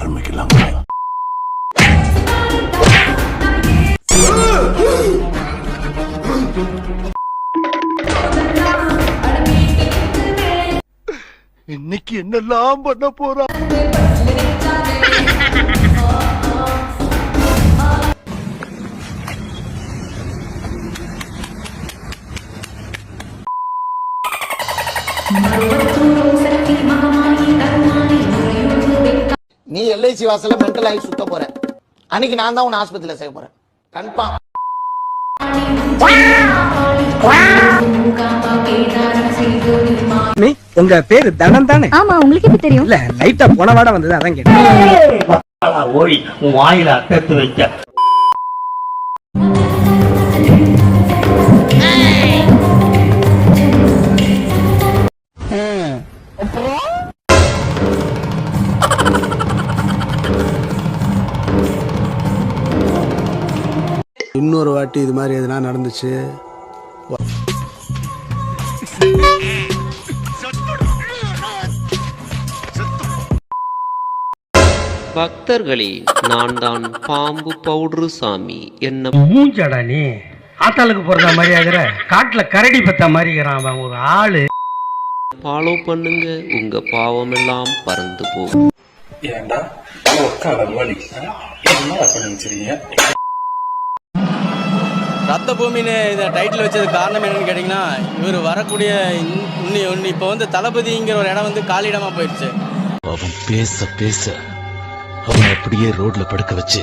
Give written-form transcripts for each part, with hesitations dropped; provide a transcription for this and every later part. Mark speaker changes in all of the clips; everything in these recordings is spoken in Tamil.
Speaker 1: ஆரம்பிக்கலாம். இன்னைக்கு என்னெல்லாம் பண்ண போறா?
Speaker 2: நீ எல்ஐசி வாசல்ல மென்டல் ஆகி சுத்த போற. அன்னைக்கு நான் தான் உன்னை ஆஸ்பத்திரியில சேர்க்க போறேன். கன்ஃபார்ம்.
Speaker 3: உங்க பேரு தனம் தானே?
Speaker 4: ஆமா, உங்களுக்கு எப்படி தெரியும்?
Speaker 3: இல்ல லைட்டா போன வாட வந்தது அதான் கேட்டேன்.
Speaker 1: ஓய் உன் வாயில அக்கத்து வைக்க.
Speaker 5: இன்னொரு வாட்டி இது மாதிரி எதுனா நடந்துச்சு,
Speaker 6: பக்தர்களே, நான் தான் பாம்பு பவுடரு சாமி. என்ன
Speaker 3: மூஞ்சடா நீ? ஆத்தாளுக்கு போறத மாதிரி ஆகிற, காட்டுல கரடி பத்த மாதிரி அவன் ஒரு ஆளு.
Speaker 6: ஃபாலோ பண்ணுங்க, உங்க பாவம் எல்லாம் பறந்து போகும்.
Speaker 7: ரத்த பூமின்னு இதை டைட்டில் வச்சது காரணம் என்னன்னு கேட்டிங்கன்னா, இவர் வரக்கூடிய இப்போ வந்து தளபதிங்கிற ஒரு இடம் வந்து காலிடமா போயிடுச்சு.
Speaker 1: அவன் பேச பேச அவன் அப்படியே ரோட்ல படுக்க வச்சு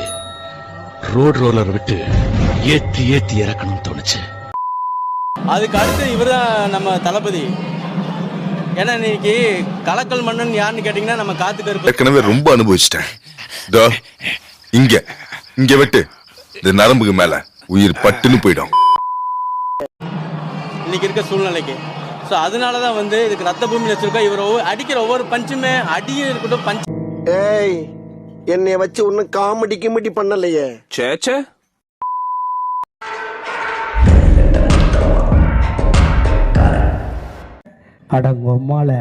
Speaker 1: ரோலர் விட்டு ஏத்தி ஏத்தி இறக்கணும்னு தோணுச்சு.
Speaker 7: அதுக்கு அடுத்து இவர் தான் நம்ம தளபதி. ஏன்னா இன்னைக்கு கலக்கல் மன்னன் யாருன்னு கேட்டிங்கன்னா நம்ம காத்து கருப்பு.
Speaker 8: ஏற்கனவே ரொம்ப அனுபவிச்சிட்டேன். இங்க விட்டு இந்த நரம்புக்கு மேல உயிர் பட்டுன்னு போயிடும்
Speaker 7: இன்னைக்கு இருக்க சூழ்நிலைக்கு. ஸோ அதனாலதான் வந்து இதுக்கு ரத்த பூமி வச்சிருக்கோம். இவர் அடிக்கிற ஒவ்வொரு பஞ்சுமே அடியே இருக்கட்டும் பஞ்ச்.
Speaker 5: ஏய் என்னைய வச்சு ஒன்னும் காமெடி கிமெடி பண்ணலையே.
Speaker 9: சேச்சே,
Speaker 3: அடங்கொம்மால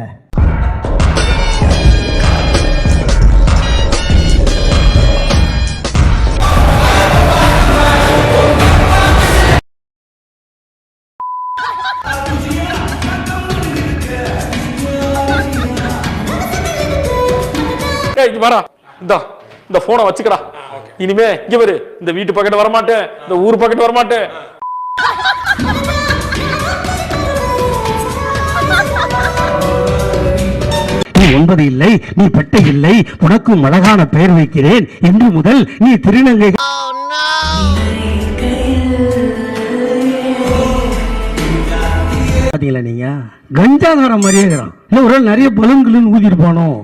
Speaker 9: இந்த போனை வச்சுக்கடா. இனிமே இங்க வரு, இந்த வீட்டு பக்கெட் வரமாட்டேன், இந்த ஊர் பக்கெட் வரமாட்டேன்.
Speaker 3: நீ 9 இல்லை, நீ பெட்டை இல்லை, உனக்கும் அழகான பெயர் வைக்கிறேன். இன்று முதல் நீ திருநங்கை. பாத்தீங்களா நீங்க? கஞ்சா வர மாதிரியே இருக்கிறான். இல்ல ஒரு நிறைய பலூன்களும் ஊதிட்டு போனோம்.